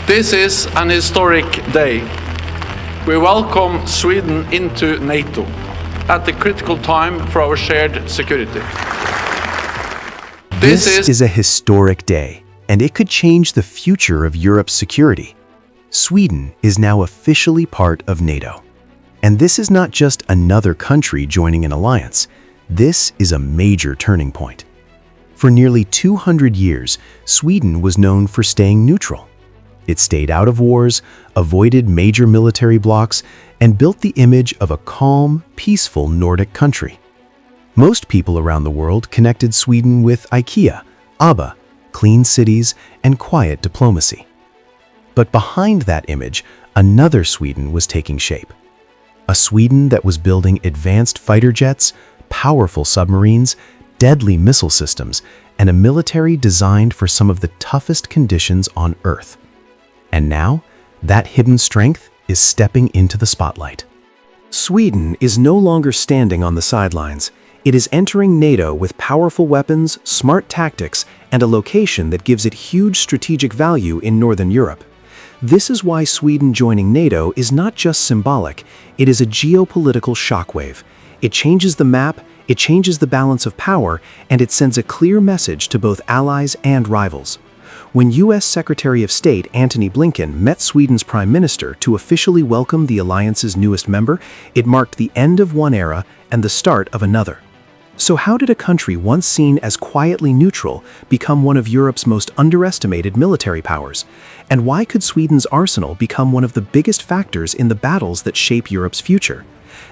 This is an historic day. We welcome Sweden into NATO at the critical time for our shared security. This is a historic day, and it could change the future of Europe's security. Sweden is now officially part of NATO. And this is not just another country joining an alliance. This is a major turning point. For nearly 200 years, Sweden was known for staying neutral. It stayed out of wars, avoided major military blocs, and built the image of a calm, peaceful Nordic country. Most people around the world connected Sweden with IKEA, ABBA, clean cities, and quiet diplomacy. But behind that image, another Sweden was taking shape. A Sweden that was building advanced fighter jets, powerful submarines, deadly missile systems, and a military designed for some of the toughest conditions on Earth. And now, that hidden strength is stepping into the spotlight. Sweden is no longer standing on the sidelines. It is entering NATO with powerful weapons, smart tactics, and a location that gives it huge strategic value in Northern Europe. This is why Sweden joining NATO is not just symbolic, it is a geopolitical shockwave. It changes the map, it changes the balance of power, and it sends a clear message to both allies and rivals. When U.S. Secretary of State Antony Blinken met Sweden's Prime Minister to officially welcome the alliance's newest member, it marked the end of one era and the start of another. So how did a country once seen as quietly neutral become one of Europe's most underestimated military powers? And why could Sweden's arsenal become one of the biggest factors in the battles that shape Europe's future?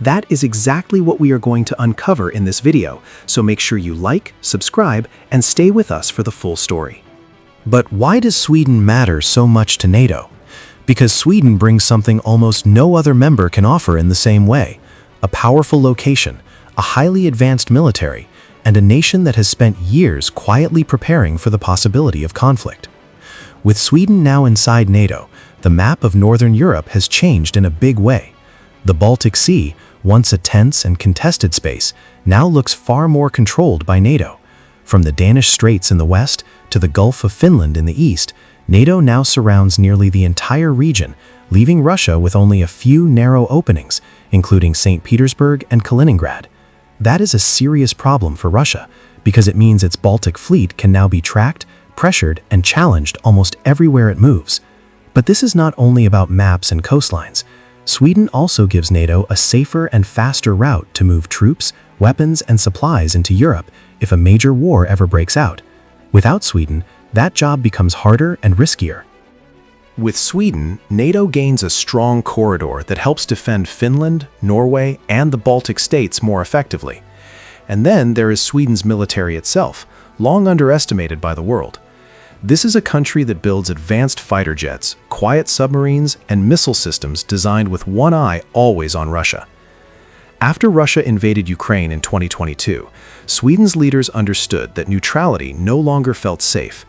That is exactly what we are going to uncover in this video, so make sure you like, subscribe, and stay with us for the full story. But why does Sweden matter so much to NATO? Because Sweden brings something almost no other member can offer in the same way: a powerful location, a highly advanced military, and a nation that has spent years quietly preparing for the possibility of conflict. With Sweden now inside NATO, the map of Northern Europe has changed in a big way. The Baltic Sea, once a tense and contested space, now looks far more controlled by NATO. From the Danish Straits in the west to the Gulf of Finland in the east, NATO now surrounds nearly the entire region, leaving Russia with only a few narrow openings, including St. Petersburg and Kaliningrad. That is a serious problem for Russia, because it means its Baltic fleet can now be tracked, pressured, and challenged almost everywhere it moves. But this is not only about maps and coastlines. Sweden also gives NATO a safer and faster route to move troops, weapons, and supplies into Europe if a major war ever breaks out. Without Sweden, that job becomes harder and riskier. With Sweden, NATO gains a strong corridor that helps defend Finland, Norway, and the Baltic states more effectively. And then there is Sweden's military itself, long underestimated by the world. This is a country that builds advanced fighter jets, quiet submarines, and missile systems designed with one eye always on Russia. After Russia invaded Ukraine in 2022, Sweden's leaders understood that neutrality no longer felt safe.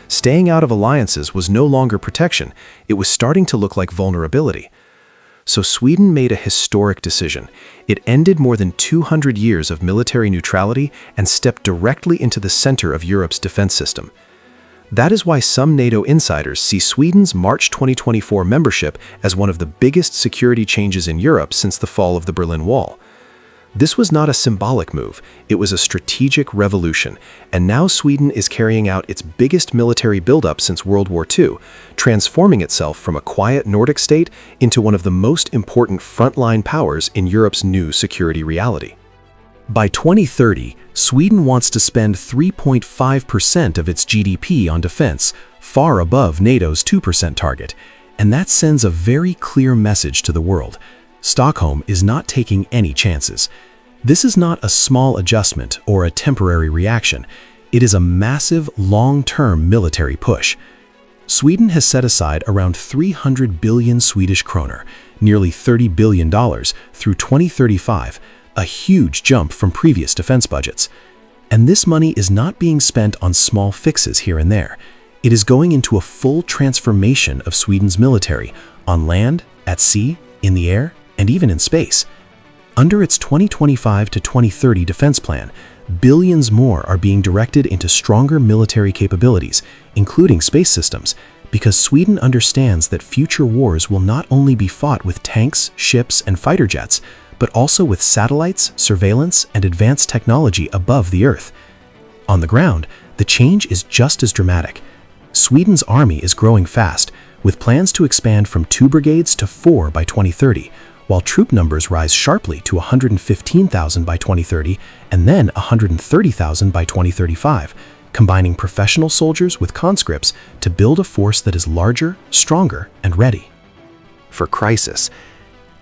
Staying out of alliances was no longer protection, it was starting to look like vulnerability. So Sweden made a historic decision. It ended more than 200 years of military neutrality and stepped directly into the center of Europe's defense system. That is why some NATO insiders see Sweden's March 2024 membership as one of the biggest security changes in Europe since the fall of the Berlin Wall. This was not a symbolic move, it was a strategic revolution, and now Sweden is carrying out its biggest military buildup since World War II, transforming itself from a quiet Nordic state into one of the most important frontline powers in Europe's new security reality. By 2030, Sweden wants to spend 3.5% of its GDP on defense, far above NATO's 2% target, and that sends a very clear message to the world. Stockholm is not taking any chances. This is not a small adjustment or a temporary reaction. It is a massive, long-term military push. Sweden has set aside around 300 billion Swedish kroner, nearly $30 billion, through 2035, a huge jump from previous defense budgets. And this money is not being spent on small fixes here and there. It is going into a full transformation of Sweden's military, on land, at sea, in the air, and even in space. Under its 2025 to 2030 defense plan, billions more are being directed into stronger military capabilities, including space systems, because Sweden understands that future wars will not only be fought with tanks, ships, and fighter jets, but also with satellites, surveillance, and advanced technology above the Earth. On the ground, the change is just as dramatic. Sweden's army is growing fast, with plans to expand from 2 brigades to 4 by 2030, while troop numbers rise sharply to 115,000 by 2030 and then 130,000 by 2035, combining professional soldiers with conscripts to build a force that is larger, stronger, and ready for crisis.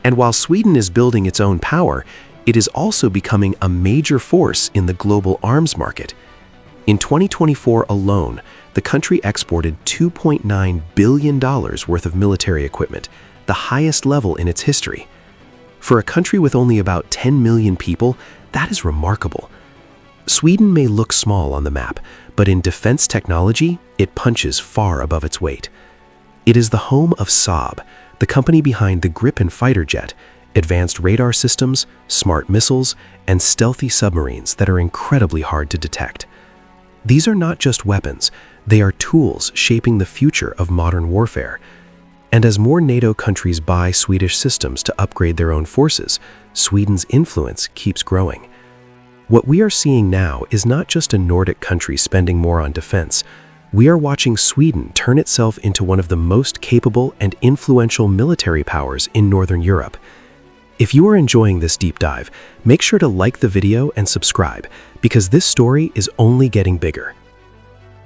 And while Sweden is building its own power, it is also becoming a major force in the global arms market. In 2024 alone, the country exported $2.9 billion worth of military equipment, the highest level in its history. For a country with only about 10 million people, that is remarkable. Sweden may look small on the map, but in defense technology, it punches far above its weight. It is the home of Saab, the company behind the Gripen fighter jet, advanced radar systems, smart missiles, and stealthy submarines that are incredibly hard to detect. These are not just weapons, they are tools shaping the future of modern warfare. And as more NATO countries buy Swedish systems to upgrade their own forces, Sweden's influence keeps growing. What we are seeing now is not just a Nordic country spending more on defense. We are watching Sweden turn itself into one of the most capable and influential military powers in Northern Europe. If you are enjoying this deep dive, make sure to like the video and subscribe, because this story is only getting bigger.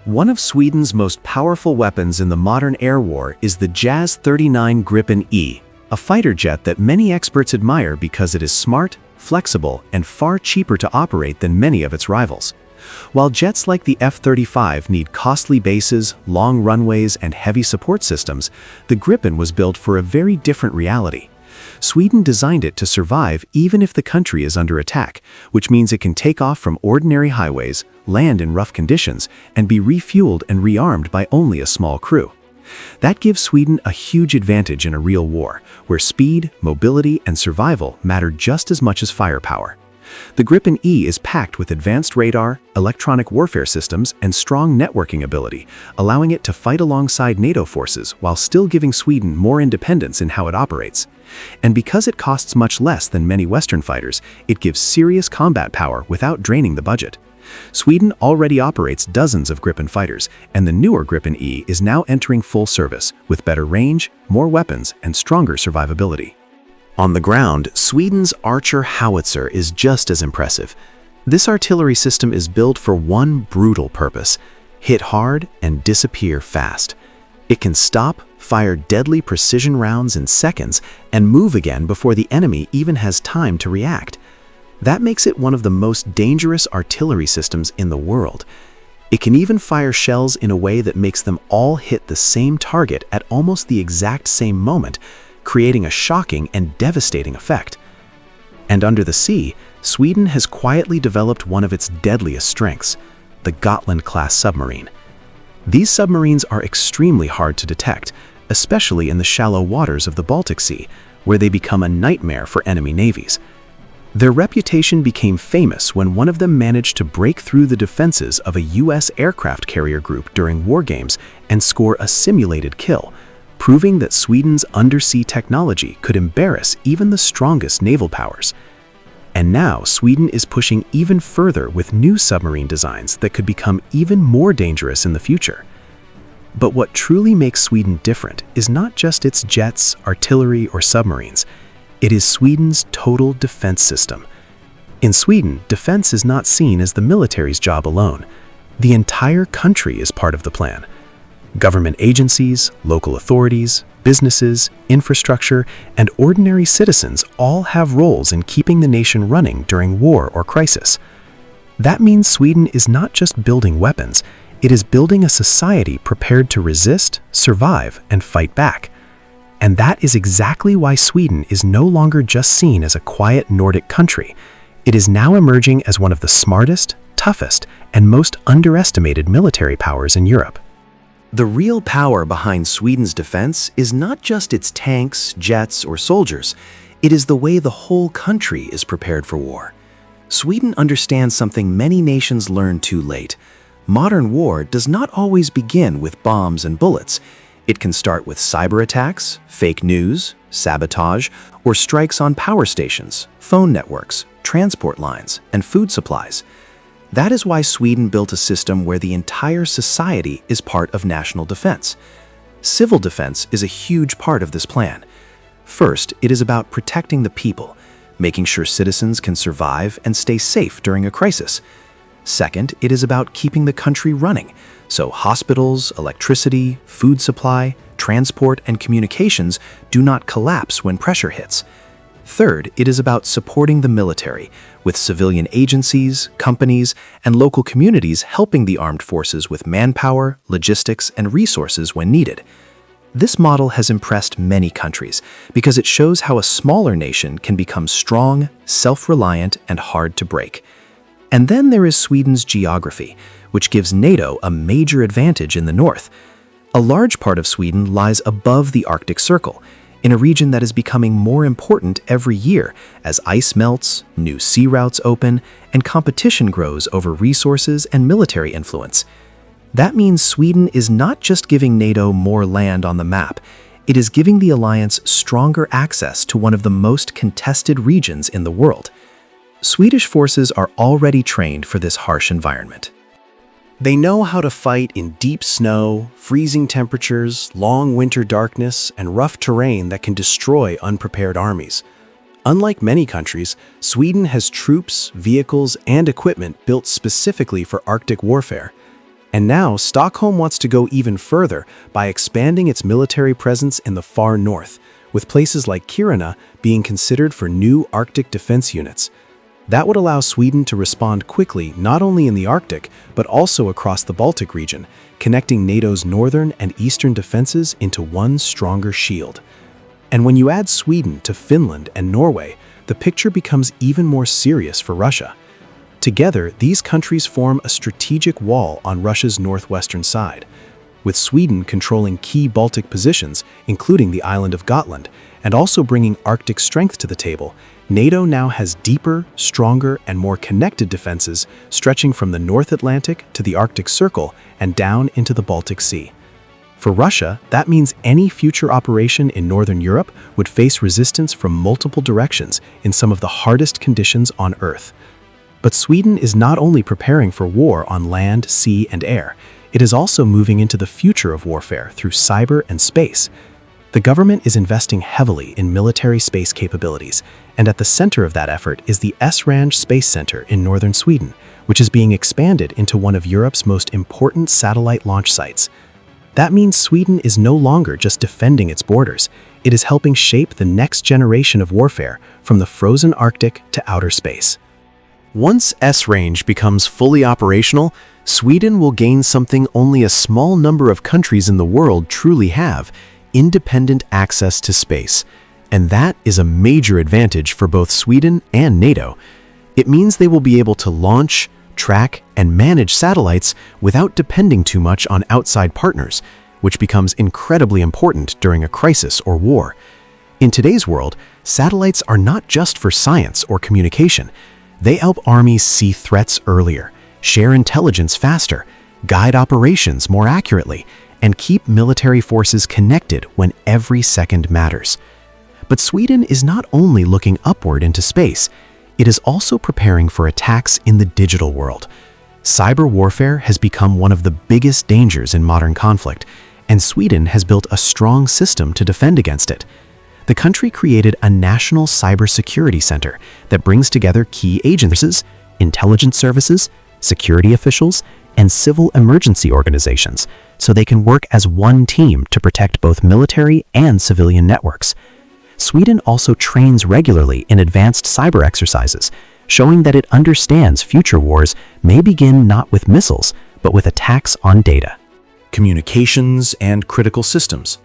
One of Sweden's most powerful weapons in the modern air war is the JAS 39 Gripen E, a fighter jet that many experts admire because it is smart, flexible, and far cheaper to operate than many of its rivals. While jets like the F-35 need costly bases, long runways, and heavy support systems, the Gripen was built for a very different reality. Sweden designed it to survive even if the country is under attack, which means it can take off from ordinary highways, land in rough conditions, and be refueled and rearmed by only a small crew. That gives Sweden a huge advantage in a real war, where speed, mobility, and survival matter just as much as firepower. The Gripen E is packed with advanced radar, electronic warfare systems, and strong networking ability, allowing it to fight alongside NATO forces while still giving Sweden more independence in how it operates. And because it costs much less than many Western fighters, it gives serious combat power without draining the budget. Sweden already operates dozens of Gripen fighters, and the newer Gripen E is now entering full service with better range, more weapons, and stronger survivability. On the ground, Sweden's Archer howitzer is just as impressive. This artillery system is built for one brutal purpose: hit hard and disappear fast. It can stop, fire deadly precision rounds in seconds, and move again before the enemy even has time to react. That makes it one of the most dangerous artillery systems in the world. It can even fire shells in a way that makes them all hit the same target at almost the exact same moment, creating a shocking and devastating effect. And under the sea, Sweden has quietly developed one of its deadliest strengths: the Gotland-class submarine. These submarines are extremely hard to detect, especially in the shallow waters of the Baltic Sea, where they become a nightmare for enemy navies. Their reputation became famous when one of them managed to break through the defenses of a U.S. aircraft carrier group during war games and score a simulated kill, proving that Sweden's undersea technology could embarrass even the strongest naval powers. And now Sweden is pushing even further with new submarine designs that could become even more dangerous in the future. But what truly makes Sweden different is not just its jets, artillery, or submarines. It is Sweden's total defense system. In Sweden, defense is not seen as the military's job alone. The entire country is part of the plan. Government agencies, local authorities, businesses, infrastructure, and ordinary citizens all have roles in keeping the nation running during war or crisis. That means Sweden is not just building weapons, it is building a society prepared to resist, survive, and fight back. And that is exactly why Sweden is no longer just seen as a quiet Nordic country. It is now emerging as one of the smartest, toughest, and most underestimated military powers in Europe. The real power behind Sweden's defense is not just its tanks, jets, or soldiers. It is the way the whole country is prepared for war. Sweden understands something many nations learn too late. Modern war does not always begin with bombs and bullets. It can start with cyber attacks, fake news, sabotage, or strikes on power stations, phone networks, transport lines, and food supplies. That is why Sweden built a system where the entire society is part of national defense. Civil defense is a huge part of this plan. First, it is about protecting the people, making sure citizens can survive and stay safe during a crisis. Second, it is about keeping the country running, so hospitals, electricity, food supply, transport, and communications do not collapse when pressure hits. Third, it is about supporting the military, with civilian agencies, companies, and local communities helping the armed forces with manpower, logistics, and resources when needed. This model has impressed many countries because it shows how a smaller nation can become strong, self-reliant, and hard to break. And then there is Sweden's geography, which gives NATO a major advantage in the north. A large part of Sweden lies above the Arctic Circle, in a region that is becoming more important every year as ice melts, new sea routes open, and competition grows over resources and military influence. That means Sweden is not just giving NATO more land on the map, it is giving the alliance stronger access to one of the most contested regions in the world. Swedish forces are already trained for this harsh environment. They know how to fight in deep snow, freezing temperatures, long winter darkness, and rough terrain that can destroy unprepared armies. Unlike many countries, Sweden has troops, vehicles, and equipment built specifically for Arctic warfare. And now Stockholm wants to go even further by expanding its military presence in the far north, with places like Kiruna being considered for new Arctic defense units. That would allow Sweden to respond quickly not only in the Arctic, but also across the Baltic region, connecting NATO's northern and eastern defenses into one stronger shield. And when you add Sweden to Finland and Norway, the picture becomes even more serious for Russia. Together, these countries form a strategic wall on Russia's northwestern side, with Sweden controlling key Baltic positions, including the island of Gotland, and also bringing Arctic strength to the table. NATO now has deeper, stronger, and more connected defenses stretching from the North Atlantic to the Arctic Circle and down into the Baltic Sea. For Russia, that means any future operation in Northern Europe would face resistance from multiple directions in some of the hardest conditions on Earth. But Sweden is not only preparing for war on land, sea, and air, it is also moving into the future of warfare through cyber and space. The government is investing heavily in military space capabilities, and at the center of that effort is the Esrange Space Center in northern Sweden, which is being expanded into one of Europe's most important satellite launch sites. That means Sweden is no longer just defending its borders, it is helping shape the next generation of warfare from the frozen Arctic to outer space. Once Esrange becomes fully operational, Sweden will gain something only a small number of countries in the world truly have: independent access to space. And that is a major advantage for both Sweden and NATO. It means they will be able to launch, track, and manage satellites without depending too much on outside partners, which becomes incredibly important during a crisis or war. In today's world, satellites are not just for science or communication. They help armies see threats earlier, share intelligence faster, guide operations more accurately, and keep military forces connected when every second matters. But Sweden is not only looking upward into space, it is also preparing for attacks in the digital world. Cyber warfare has become one of the biggest dangers in modern conflict, and Sweden has built a strong system to defend against it. The country created a national cybersecurity center that brings together key agencies, intelligence services, security officials, and civil emergency organizations, so they can work as one team to protect both military and civilian networks. Sweden also trains regularly in advanced cyber exercises, showing that it understands future wars may begin not with missiles, but with attacks on data, communications, and critical systems.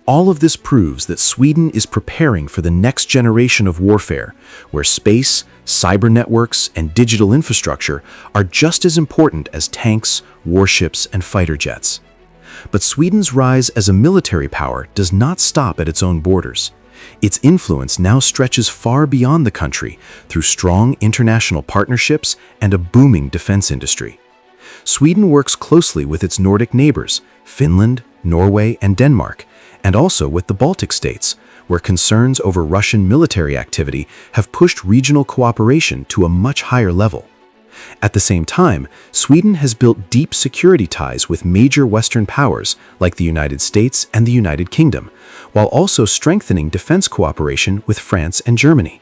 All of this proves that Sweden is preparing for the next generation of warfare, where space, cyber networks, and digital infrastructure are just as important as tanks, warships, and fighter jets. But Sweden's rise as a military power does not stop at its own borders. Its influence now stretches far beyond the country through strong international partnerships and a booming defense industry. Sweden works closely with its Nordic neighbors, Finland, Norway, and Denmark, and also with the Baltic states, where concerns over Russian military activity have pushed regional cooperation to a much higher level. At the same time, Sweden has built deep security ties with major Western powers like the United States and the United Kingdom, while also strengthening defense cooperation with France and Germany.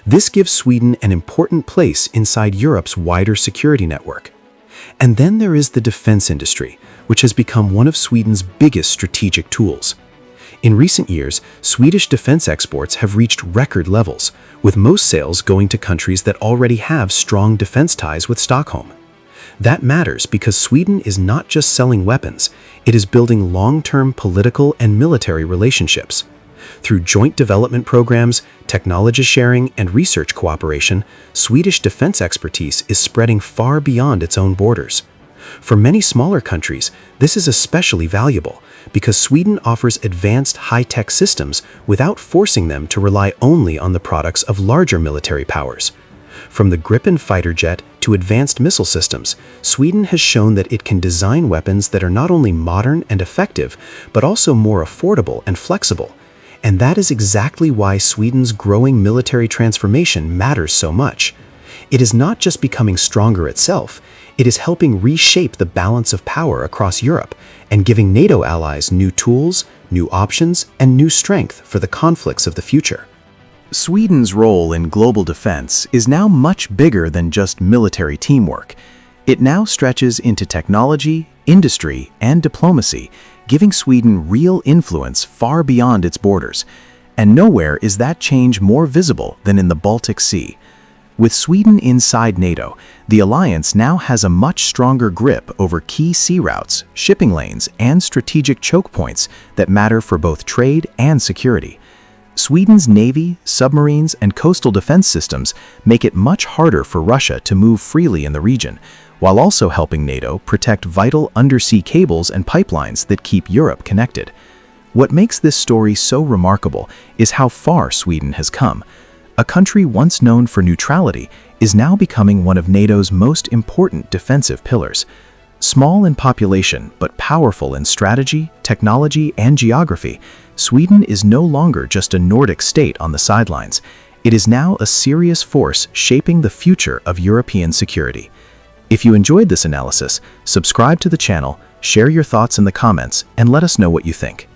This gives Sweden an important place inside Europe's wider security network. And then there is the defense industry, which has become one of Sweden's biggest strategic tools. In recent years, Swedish defense exports have reached record levels, with most sales going to countries that already have strong defense ties with Stockholm. That matters because Sweden is not just selling weapons, it is building long-term political and military relationships. Through joint development programs, technology sharing, and research cooperation, Swedish defense expertise is spreading far beyond its own borders. For many smaller countries, this is especially valuable because Sweden offers advanced high-tech systems without forcing them to rely only on the products of larger military powers. From the Gripen fighter jet to advanced missile systems, Sweden has shown that it can design weapons that are not only modern and effective, but also more affordable and flexible. And that is exactly why Sweden's growing military transformation matters so much. It is not just becoming stronger itself, it is helping reshape the balance of power across Europe and giving NATO allies new tools, new options, and new strength for the conflicts of the future. Sweden's role in global defense is now much bigger than just military teamwork. It now stretches into technology, industry, and diplomacy, giving Sweden real influence far beyond its borders. And nowhere is that change more visible than in the Baltic Sea. With Sweden inside NATO, the alliance now has a much stronger grip over key sea routes, shipping lanes, and strategic choke points that matter for both trade and security. Sweden's navy, submarines, and coastal defense systems make it much harder for Russia to move freely in the region, while also helping NATO protect vital undersea cables and pipelines that keep Europe connected. What makes this story so remarkable is how far Sweden has come. A country once known for neutrality is now becoming one of NATO's most important defensive pillars. Small in population but powerful in strategy, technology, and geography, Sweden is no longer just a Nordic state on the sidelines. It is now a serious force shaping the future of European security. If you enjoyed this analysis, subscribe to the channel, share your thoughts in the comments, and let us know what you think.